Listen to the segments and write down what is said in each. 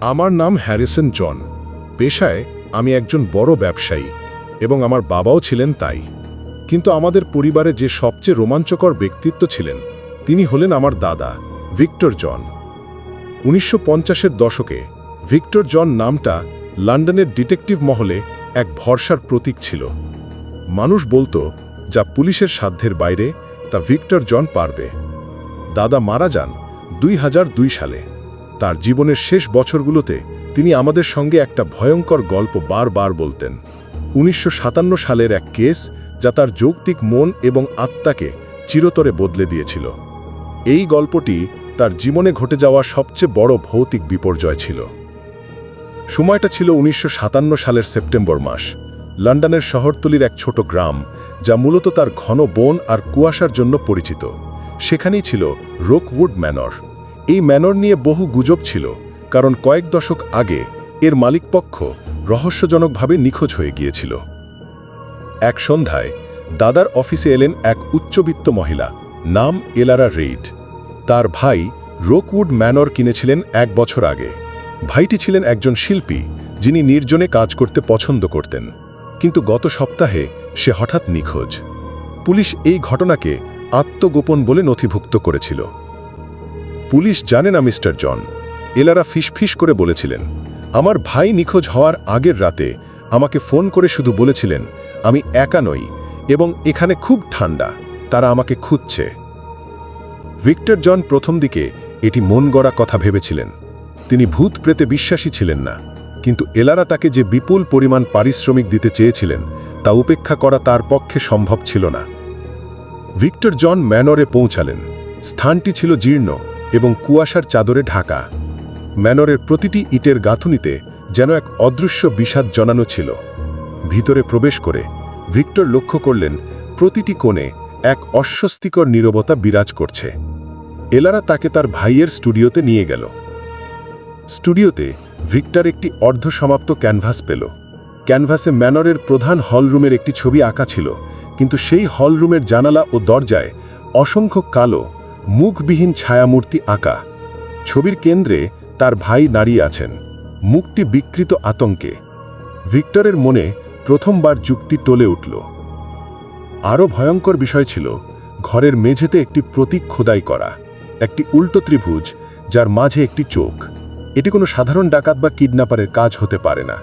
আমার নাম হ্যারিসন জন। পেশায় আমি একজন বড় ব্যবসায়ী এবং আমার বাবাও ছিলেন তাই। কিন্তু আমাদের পরিবারে যে সবচেয়ে রোমাঞ্চকর ব্যক্তিত্ব ছিলেন তিনি হলেন আমার দাদা ভিক্টর জন। 1950-এর দশকে ভিক্টর জন নামটা লন্ডনের ডিটেকটিভ মহলে এক ভরসার প্রতীক ছিল। মানুষ বলতো যা পুলিশের সাধ্যের বাইরে তা ভিক্টর জন পারবে। দাদা মারা যান 2002 সালে। তার জীবনের শেষ বছরগুলোতে তিনি আমাদের সঙ্গে একটা ভয়ঙ্কর গল্প বারবার বলতেন। 1957 সালের এক কেস যা তার যৌক্তিক মন এবং আত্মাকে চিরতরে বদলে দিয়েছিল। এই গল্পটি তার জীবনে ঘটে যাওয়া সবচেয়ে বড় ভৌতিক বিপর্যয় ছিল। সময়টা ছিল 1957 সালের সেপ্টেম্বর মাস। লন্ডনের শহরতলির এক ছোট গ্রাম, যা মূলত তার ঘন বন আর কুয়াশার জন্য পরিচিত। সেখানেই ছিল রোকউড ম্যানর। এই ম্যানর নিয়ে বহু গুজব ছিল, কারণ কয়েক দশক আগে এর মালিকপক্ষ রহস্যজনকভাবে নিখোঁজ হয়ে গিয়েছিল। এক সন্ধ্যায় দাদার অফিসে এলেন এক উচ্চবিত্ত মহিলা, নাম এলারা রেইড। তার ভাই রোকউড ম্যানর কিনেছিলেন 1 বছর আগে। ভাইটি ছিলেন একজন শিল্পী, যিনি নির্জনে কাজ করতে পছন্দ করতেন। কিন্তু গত সপ্তাহে সে হঠাৎ নিখোঁজ। পুলিশ এই ঘটনাকে আত্মগোপন বলে নথিভুক্ত করেছিল। পুলিশ জানে না মিস্টার জন, এলারা ফিসফিস করে বলেছিলেন। আমার ভাই নিখোঁজ হওয়ার আগের রাতে আমাকে ফোন করে শুধু বলেছিলেন আমি একা নই এবং এখানে খুব ঠান্ডা, তারা আমাকে খুঁজছে। ভিক্টর জন প্রথম দিকে এটি মন গড়া কথা ভেবেছিলেন। তিনি ভূত প্রেতে বিশ্বাসী ছিলেন না, কিন্তু এলারা তাকে যে বিপুল পরিমাণ পারিশ্রমিক দিতে চেয়েছিলেন তা উপেক্ষা করা তার পক্ষে সম্ভব ছিল না। ভিক্টর জন ম্যানরে পৌঁছালেন। স্থানটি ছিল জীর্ণ এবং কুয়াশার চাদরে ঢাকা। ম্যানরের প্রতিটি ইটের গাঁথুনিতে যেন এক অদৃশ্য বিষাদ জনানো ছিল। ভিতরে প্রবেশ করে ভিক্টর লক্ষ্য করলেন প্রতিটি কোণে এক অস্বস্তিকর নীরবতা বিরাজ করছে। এলারা তাকে তার ভাইয়ের স্টুডিওতে নিয়ে গেল। স্টুডিওতে ভিক্টর একটি অর্ধসমাপ্ত ক্যানভাস পেল। ক্যানভাসে ম্যানরের প্রধান হলরুমের একটি ছবি আঁকা ছিল, কিন্তু সেই হলরুমের জানালা ও দরজায় অসংখ্য কালো মুখবিহীন ছায়ামূর্তি আঁকা। ছবির কেন্দ্রে তার ভাই দাঁড়িয়ে আছেন, মুখটি বিকৃত আতঙ্কে। ভিক্টরের মনে প্রথমবার যুক্তি টলে উঠল। আরও ভয়ঙ্কর বিষয় ছিল ঘরের মেঝেতে একটি প্রতীক খোদাই করা, একটি উল্টো ত্রিভুজ যার মাঝে একটি চোখ। এটি কোনো সাধারণ ডাকাত বা কিডন্যাপারের কাজ হতে পারে না,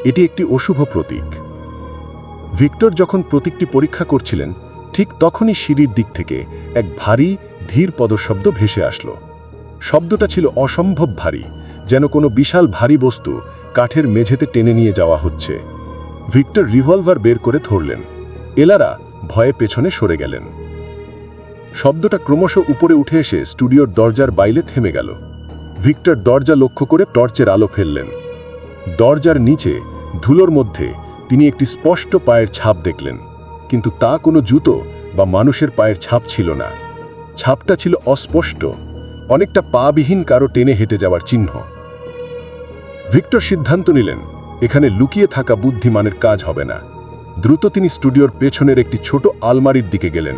এটি একটি অশুভ প্রতীক। ভিক্টর যখন প্রতীকটি পরীক্ষা করছিলেন, ঠিক তখনই সিঁড়ির দিক থেকে এক ভারী ধীর পদশব্দ ভেসে আসলো। শব্দটা ছিল অসম্ভব ভারী, যেন কোনো বিশাল ভারী বস্তু কাঠের মেঝেতে টেনে নিয়ে যাওয়া হচ্ছে। ভিক্টর রিভলভার বের করে ধরলেন। এলারা ভয়ে পেছনে সরে গেলেন। শব্দটা ক্রমশ উপরে উঠে এসে স্টুডিওর দরজার বাইরে থেমে গেল। ভিক্টর দরজা লক্ষ্য করে টর্চের আলো ফেললেন। দরজার নিচে ধুলোর মধ্যে তিনি একটি স্পষ্ট পায়ের ছাপ দেখলেন, কিন্তু তা কোনো জুতো বা মানুষের পায়ের ছাপ ছিল না। ছাপটা ছিল অস্পষ্ট, অনেকটা পাবিহীন কারো টেনে হেঁটে যাওয়ার চিহ্ন। ভিক্টর সিদ্ধান্ত নিলেন এখানে লুকিয়ে থাকা বুদ্ধিমানের কাজ হবে না। দ্রুত তিনি স্টুডিওর পেছনের একটি ছোট আলমারির দিকে গেলেন।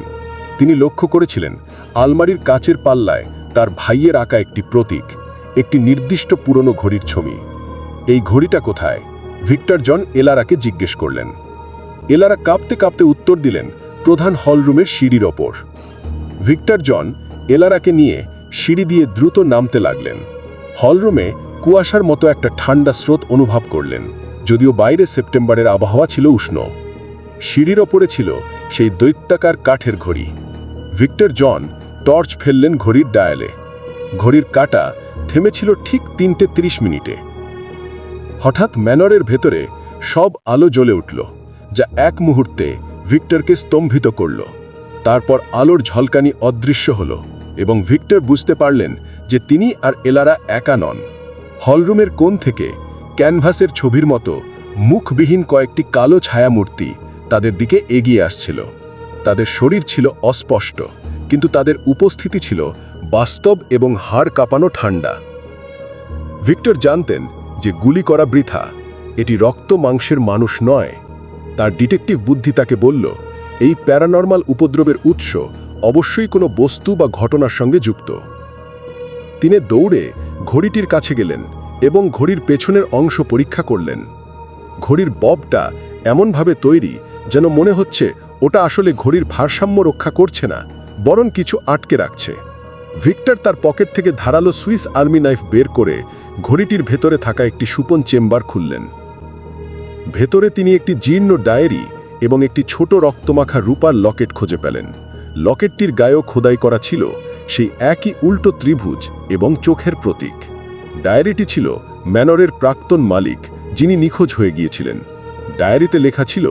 তিনি লক্ষ্য করেছিলেন আলমারির কাচের পাল্লায় তার ভাইয়ের আঁকা একটি প্রতীক, একটি নির্দিষ্ট পুরনো ঘড়ির ছবি। এই ঘড়িটা কোথায়? ভিক্টর জন এলারাকে জিজ্ঞেস করলেন। এলারা কাঁপতে কাঁপতে উত্তর দিলেন, প্রধান হলরুমের সিঁড়ির ওপর। ভিক্টর জন এলারাকে নিয়ে সিঁড়ি দিয়ে দ্রুত নামতে লাগলেন। হলরুমে কুয়াশার মতো একটা ঠান্ডা স্রোত অনুভব করলেন, যদিও বাইরে সেপ্টেম্বরের আবহাওয়া ছিল উষ্ণ। সিঁড়ির ওপরে ছিল সেই দৈত্যাকার কাঠের ঘড়ি। ভিক্টর জন টর্চ ফেললেন ঘড়ির ডায়ালে। ঘড়ির কাঁটা থেমেছিল ঠিক 3:30 মিনিটে। হঠাৎ ম্যানরের ভেতরে সব আলো জ্বলে উঠল, যা এক মুহূর্তে ভিক্টরকে স্তম্ভিত করল। তারপর আলোর ঝলকানি অদৃশ্য হল এবং ভিক্টর বুঝতে পারলেন যে তিনি আর এলারা একা নন। হলরুমের কোণ থেকে ক্যানভাসের ছবির মতো মুখবিহীন কয়েকটি কালো ছায়ামূর্তি তাদের দিকে এগিয়ে আসছিল। তাদের শরীর ছিল অস্পষ্ট, কিন্তু তাদের উপস্থিতি ছিল বাস্তব এবং হাড় কাঁপানো ঠান্ডা। ভিক্টর জানতেন যে গুলি করা বৃথা, এটি রক্ত মাংসের মানুষ নয়। তার ডিটেকটিভ বুদ্ধি তাকে বলল এই প্যারানর্মাল উপদ্রবের উৎস অবশ্যই কোনো বস্তু বা ঘটনার সঙ্গে যুক্ত। তিনি দৌড়ে ঘড়িটির কাছে গেলেন এবং ঘড়ির পেছনের অংশ পরীক্ষা করলেন। ঘড়ির ববটা এমনভাবে তৈরি যেন মনে হচ্ছে ওটা আসলে ঘড়ির ভারসাম্য রক্ষা করছে না, বরং কিছু আটকে রাখছে। ভিক্টর তার পকেট থেকে ধারালো সুইস আর্মি নাইফ বের করে ঘড়িটির ভেতরে থাকা একটি সুপন চেম্বার খুললেন। ভেতরে তিনি একটি জীর্ণ ডায়েরি এবং একটি ছোট রক্তমাখা রূপার লকেট খুঁজে পেলেন। লকেটটির গায়েও খোদাই করা ছিল সেই একই উল্টো ত্রিভুজ এবং চোখের প্রতীক। ডায়েরিটি ছিল ম্যানরের প্রাক্তন মালিক, যিনি নিখোঁজ হয়ে গিয়েছিলেন। ডায়েরিতে লেখা ছিল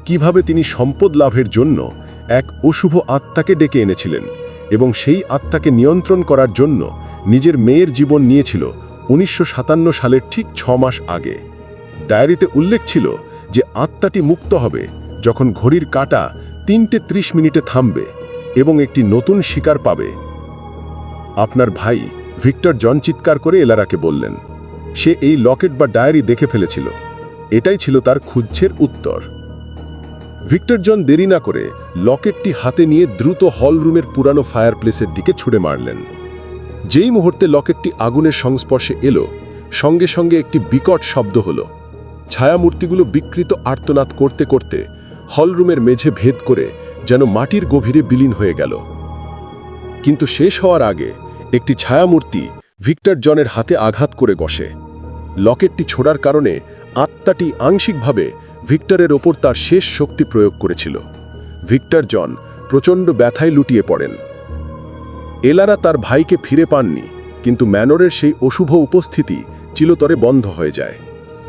কিভাবে তিনি সম্পদ লাভের জন্য এক অশুভ আত্মাকে ডেকে এনেছিলেন এবং সেই আত্মাকে নিয়ন্ত্রণ করার জন্য নিজের মেয়ের জীবন নিয়েছিল 1957 সালের ঠিক 6 মাস আগে। ডায়েরিতে উল্লেখ ছিল যে আত্মাটি মুক্ত হবে যখন ঘড়ির কাঁটা 3:30 থামবে এবং একটি নতুন শিকার পাবে। আপনার ভাই ভিক্টর জন চিৎকার করে এলারাকে বললেন। সে এই লকেট বা ডায়েরি দেখে ফেলেছিল। এটাই ছিল তার খুঁজছের উত্তর। ভিক্টর জন দেরি না করে লকেটটি হাতে নিয়ে দ্রুত হল রুমের পুরানো ফায়ারপ্লেসের দিকে ছুড়ে মারলেন। যেই মুহূর্তে লকেটটি আগুনের সংস্পর্শে এলো, সঙ্গে সঙ্গে একটি বিকট শব্দ হলো। ছায়ামূর্তিগুলো বিকৃত আর্তনাদ করতে করতে হলরুমের মেঝে ভেদ করে যেন মাটির গভীরে বিলীন হয়ে গেল। কিন্তু শেষ হওয়ার আগে একটি ছায়ামূর্তি ভিক্টর জনের হাতে আঘাত করে বসে। লকেটটি ছোড়ার কারণে আত্মাটি আংশিকভাবে ভিক্টরের ওপর তার শেষ শক্তি প্রয়োগ করেছিল। ভিক্টর জন প্রচণ্ড ব্যথায় লুটিয়ে পড়েন। এলারা তার ভাইকে ফিরে পাননি, কিন্তু ম্যানরের সেই অশুভ উপস্থিতি চিরতরে বন্ধ হয়ে যায়।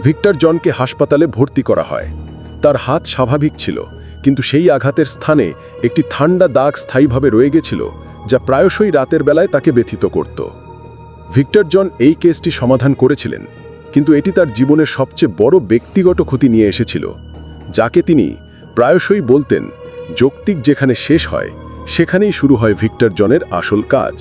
ভিক্টর জনকে হাসপাতালে ভর্তি করা হয়। তার হাত স্বাভাবিক ছিল, কিন্তু সেই আঘাতের স্থানে একটি ঠান্ডা দাগ স্থায়ীভাবে রয়ে গেছিল, যা প্রায়শই রাতের বেলায় তাকে ব্যথিত করত। ভিক্টর জন এই কেসটি সমাধান করেছিলেন, কিন্তু এটি তার জীবনের সবচেয়ে বড় ব্যক্তিগত ক্ষতি নিয়ে এসেছিল, যাকে তিনি প্রায়শই বলতেন, যৌক্তিক যেখানে শেষ হয় সেখানেই শুরু হয় ভিক্টর জনের আসল কাজ।